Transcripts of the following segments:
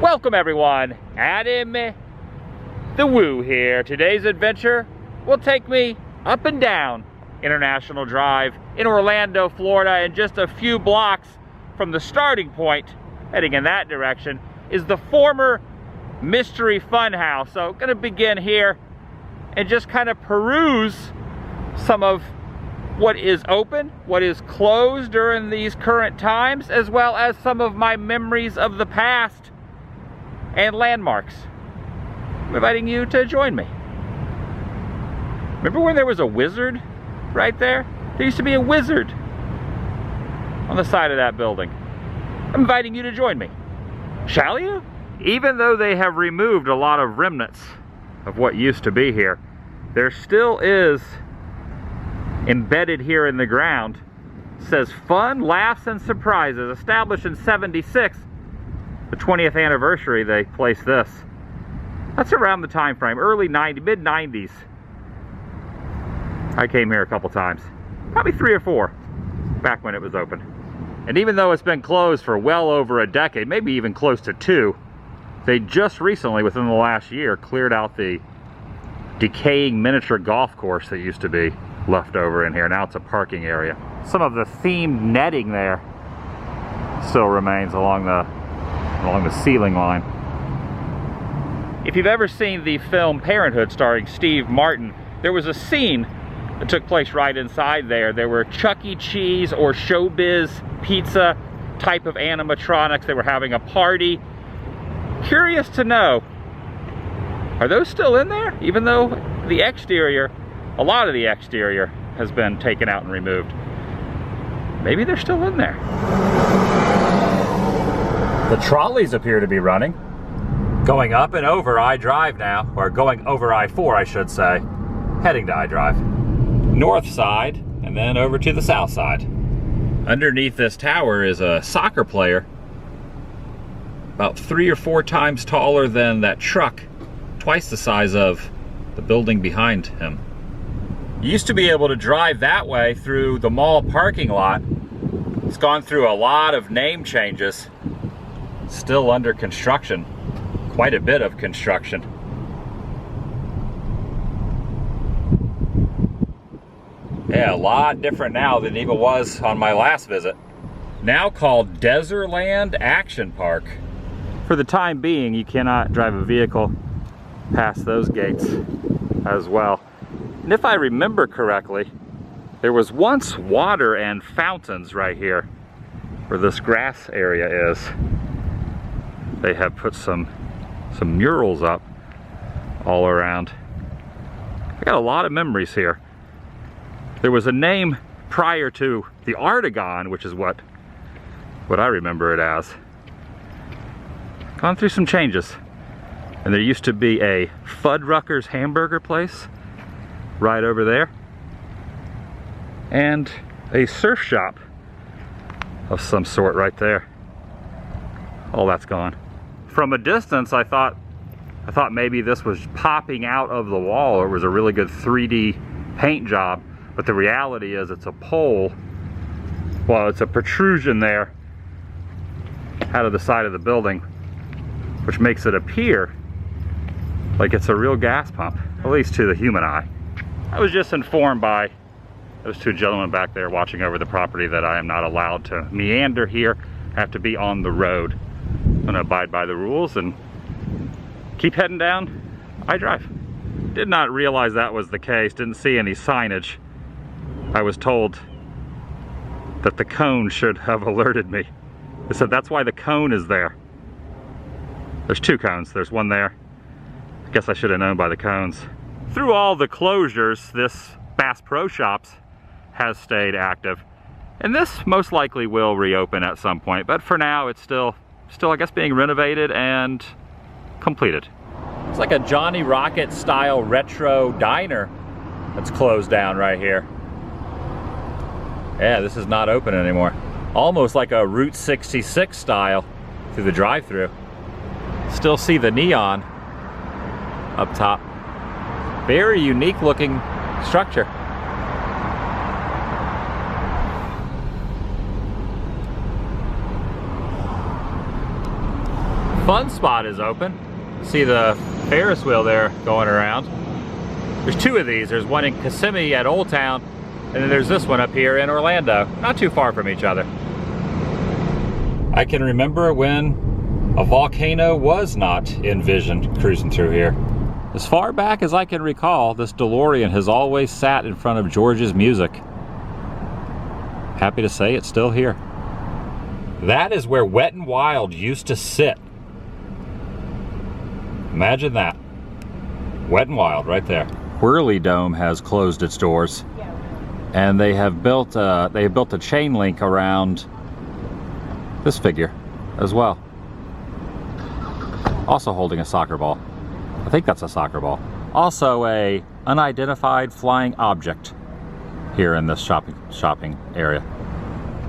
Welcome everyone, Adam the Woo here. Today's adventure will take me up and down International Drive in Orlando, Florida, and just a few blocks from the starting point, heading in that direction, is the former Mystery Funhouse. So I'm gonna begin here and just kind of peruse some of what is open, what is closed during these current times, as well as some of my memories of the past and landmarks. I'm inviting you to join me. Remember when there was a wizard right there? There used to be a wizard on the side of that building. I'm inviting you to join me. Shall you? Even though they have removed a lot of remnants of what used to be here, there still is embedded here in the ground. It says fun, laughs, and surprises. Established in '76, the 20th anniversary, they placed this. That's around the time frame, mid-90s. I came here a couple times, probably 3 or 4, back when it was open. And even though it's been closed for well over a decade, maybe even close to 2, they just recently, within the last year, cleared out the decaying miniature golf course that used to be left over in here. Now it's a parking area. Some of the themed netting there still remains along the ceiling line. If you've ever seen the film Parenthood starring Steve Martin, there was a scene that took place right inside there. There were Chuck E. Cheese or Showbiz Pizza type of animatronics. They were having a party. Curious to know, are those still in there? Even though the exterior, a lot of the exterior has been taken out and removed. Maybe they're still in there. The trolleys appear to be running. Going up and over I-Drive now, or going over I-4 I should say, heading to I-Drive. North side, and then over to the south side. Underneath this tower is a soccer player, about 3 or 4 times taller than that truck, twice the size of the building behind him. You used to be able to drive that way through the mall parking lot. It's gone through a lot of name changes. Still under construction. Quite a bit of construction. Yeah, a lot different now than it even was on my last visit. Now called Desertland Action Park. For the time being, you cannot drive a vehicle past those gates as well. And if I remember correctly, there was once water and fountains right here where this grass area is. They have put some murals up all around. I got a lot of memories here. There was a name prior to the Artagon, which is what I remember it as. Gone through some changes. And there used to be a Fuddruckers hamburger place right over there. And a surf shop of some sort right there. All that's gone. From a distance, I thought maybe this was popping out of the wall, or it was a really good 3D paint job, but the reality is it's a pole. Well, it's a protrusion there out of the side of the building, which makes it appear like it's a real gas pump, at least to the human eye. I was just informed by those 2 gentlemen back there watching over the property that I am not allowed to meander here. I have to be on the road. I'm gonna abide by the rules and keep heading down I-Drive. Did not realize that was the case, didn't see any signage. I was told that the cone should have alerted me. They said that's why the cone is there. There's 2 cones, there's one there. I guess I should have known by the cones. Through all the closures, this Bass Pro Shops has stayed active. And this most likely will reopen at some point, but for now it's still I guess being renovated and completed. It's like a Johnny Rocket style retro diner that's closed down right here. Yeah, this is not open anymore. Almost like a Route 66 style through the drive-thru. Still see the neon up top. Very unique looking structure. Fun Spot is open. See the Ferris wheel there going around. There's two of these. There's one in Kissimmee at Old Town, and then there's this one up here in Orlando, not too far from each other. I can remember when a volcano was not envisioned cruising through here. As far back as I can recall, this DeLorean has always sat in front of George's music. Happy to say it's still here. That is where Wet n Wild used to sit. Imagine that. Wet n Wild right there. Whirly Dome has closed its doors, and they have built a chain link around this figure as well. Also holding a soccer ball. I think that's a soccer ball. Also a unidentified flying object here in this shopping area.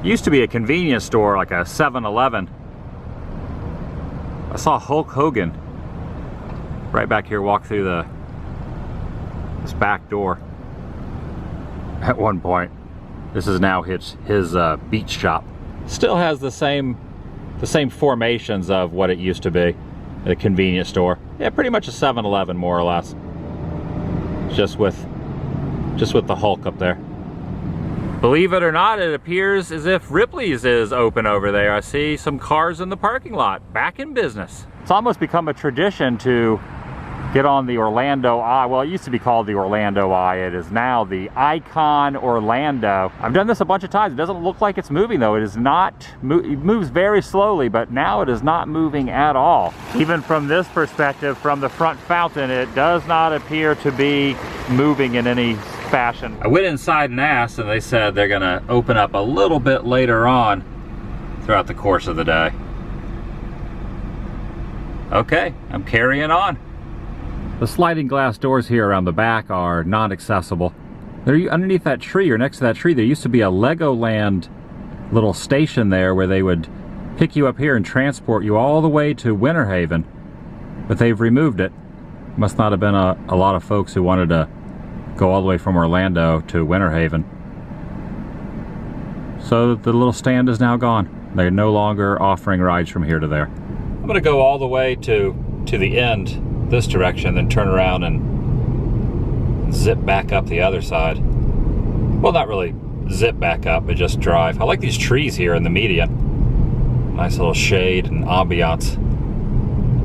Used to be a convenience store, like a 7-Eleven. I saw Hulk Hogan right back here walk through this back door at one point. This is now his beach shop. Still has the same formations of what it used to be, a convenience store. Yeah, pretty much a 7-Eleven more or less. Just with the Hulk up there. Believe it or not, it appears as if Ripley's is open over there. I see some cars in the parking lot, back in business. It's almost become a tradition to get on the Orlando Eye. Well, it used to be called the Orlando Eye. It is now the Icon Orlando. I've done this a bunch of times. It doesn't look like it's moving though. It is not, it moves very slowly, but now it is not moving at all. Even from this perspective, from the front fountain, it does not appear to be moving in any fashion. I went inside and asked, and they said they're gonna open up a little bit later on throughout the course of the day. Okay, I'm carrying on. The sliding glass doors here around the back are not accessible. They're underneath that tree, or next to that tree. There used to be a Legoland little station there where they would pick you up here and transport you all the way to Winter Haven, but they've removed it. Must not have been a lot of folks who wanted to go all the way from Orlando to Winter Haven. So the little stand is now gone. They're no longer offering rides from here to there. I'm gonna go all the way to the end this direction, then turn around and zip back up the other side. Well, not really zip back up, but just drive. I like these trees here in the median. Nice little shade and ambiance.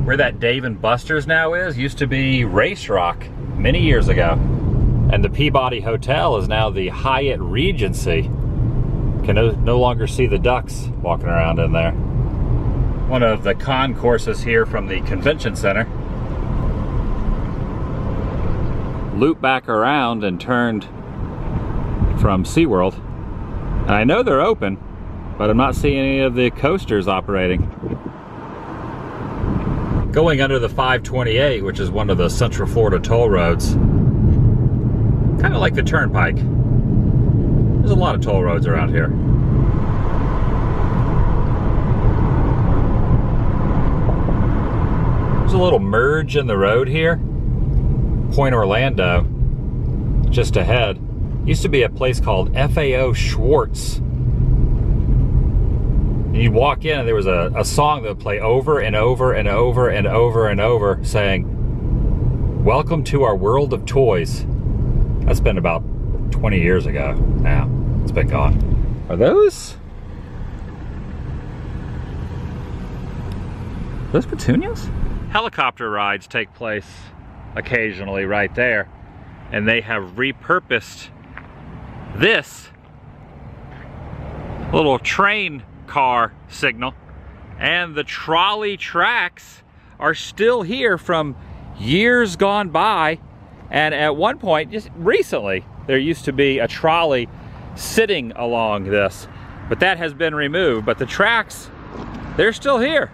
Where that Dave & Buster's now is used to be Race Rock many years ago. And the Peabody Hotel is now the Hyatt Regency. Can no longer see the ducks walking around in there. One of the concourses here from the convention center. Loop back around and turned from SeaWorld. And I know they're open, but I'm not seeing any of the coasters operating. Going under the 528, which is one of the Central Florida toll roads, kind of like the Turnpike. There's a lot of toll roads around here. There's a little merge in the road here. Point Orlando, just ahead, used to be a place called FAO Schwartz. And you'd walk in and there was a song that would play over and over and over and over and over saying, "Welcome to our world of toys." That's been about 20 years ago now. It's been gone. Are those petunias? Helicopter rides take place occasionally right there, and they have repurposed this little train car signal, and the trolley tracks are still here from years gone by. And at one point, just recently, there used to be a trolley sitting along this, but that has been removed. But the tracks, they're still here.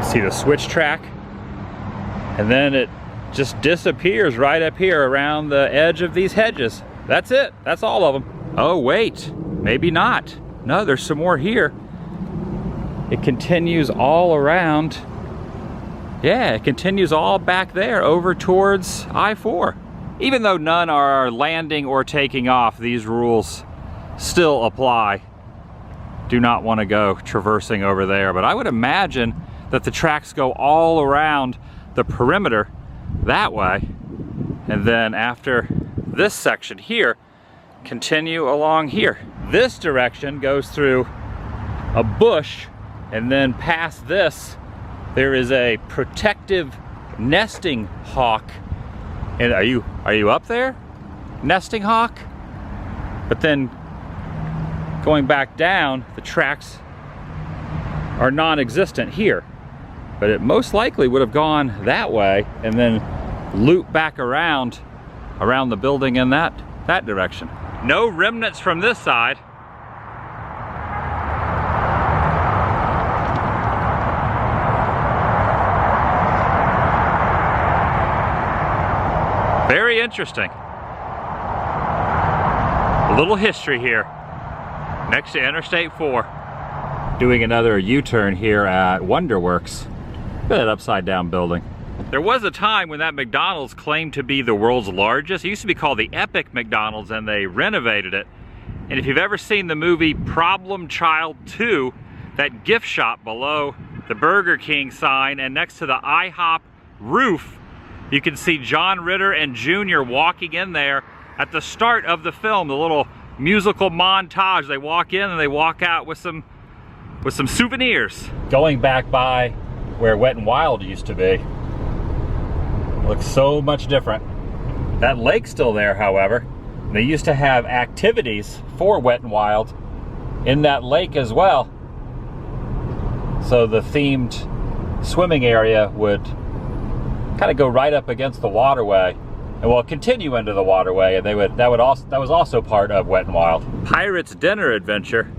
See the switch track, and then it just disappears right up here around the edge of these hedges. That's it. That's all of them. Oh wait, maybe not. No, there's some more here. It continues all around. Yeah, it continues all back there over towards I-4. Even though none are landing or taking off, these rules still apply. do not want to go traversing over there, but I would imagine that the tracks go all around the perimeter that way, and then after this section here, continue along here. This direction goes through a bush, and then past this, there is a protective nesting hawk. And are you up there? Nesting hawk? But then going back down, the tracks are non-existent here. But it most likely would have gone that way and then loop back around the building in that direction. No remnants from this side. Very interesting. A little history here. Next to Interstate 4. Doing another U-turn here at Wonderworks. Look at that upside down building. There was a time when that McDonald's claimed to be the world's largest. It used to be called the Epic McDonald's, and they renovated it. And if you've ever seen the movie Problem Child 2, that gift shop below the Burger King sign and next to the IHOP roof, you can see John Ritter and Junior walking in there at the start of the film, the little musical montage. They walk in and they walk out with some souvenirs. Going back by where Wet n Wild used to be, looks so much different. That lake's still there, however. They used to have activities for Wet n Wild in that lake as well. So the themed swimming area would kind of go right up against the waterway and will continue into the waterway, and that was also part of Wet n Wild. Pirate's Dinner Adventure.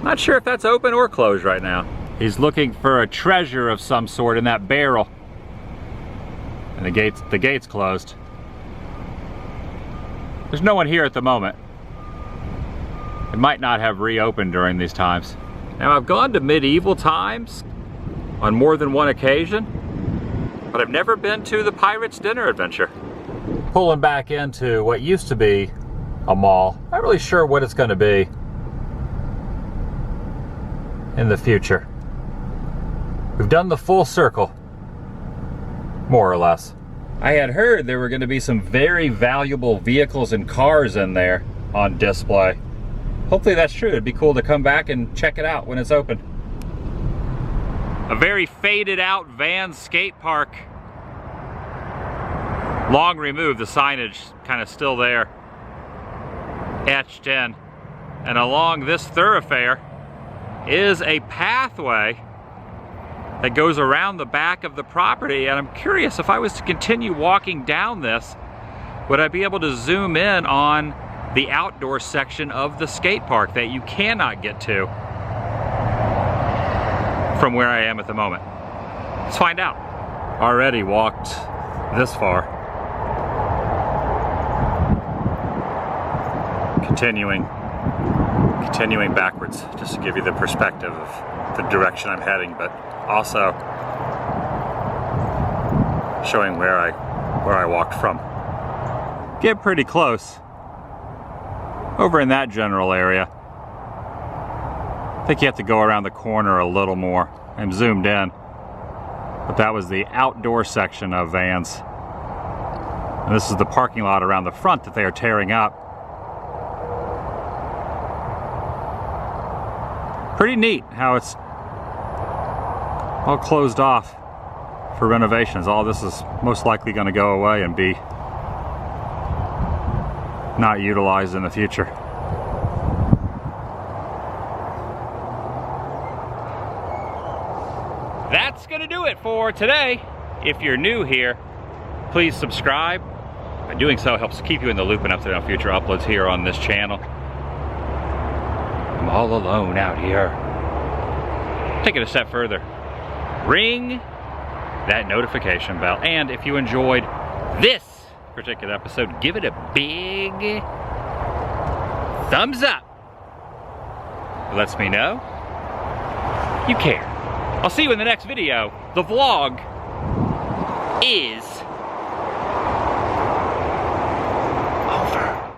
Not sure if that's open or closed right now. He's looking for a treasure of some sort in that barrel. And the gate's closed. There's no one here at the moment. It might not have reopened during these times. Now, I've gone to medieval times on more than one occasion, but I've never been to the Pirate's Dinner Adventure. Pulling back into what used to be a mall. Not really sure what it's going to be in the future. We've done the full circle, more or less. I had heard there were going to be some very valuable vehicles and cars in there on display. Hopefully that's true. It'd be cool to come back and check it out when it's open. A very faded out van skate park. Long removed, the signage kind of still there, etched in. And along this thoroughfare is a pathway that goes around the back of the property, and I'm curious, if I was to continue walking down this, would I be able to zoom in on the outdoor section of the skate park that you cannot get to from where I am at the moment? Let's find out. Already walked this far. Continuing backwards, just to give you the perspective of the direction I'm heading, but also showing where I walked from. Get pretty close. Over in that general area. I think you have to go around the corner a little more. I'm zoomed in. But that was the outdoor section of Vans. And this is the parking lot around the front that they are tearing up. Pretty neat how it's all closed off for renovations. All this is most likely going to go away and be not utilized in the future. That's going to do it for today. If you're new here, please subscribe. By doing so helps keep you in the loop and update on future uploads here on this channel. I'm all alone out here. Take it a step further. Ring that notification bell. And if you enjoyed this particular episode, give it a big thumbs up. It lets me know you care. I'll see you in the next video. The vlog is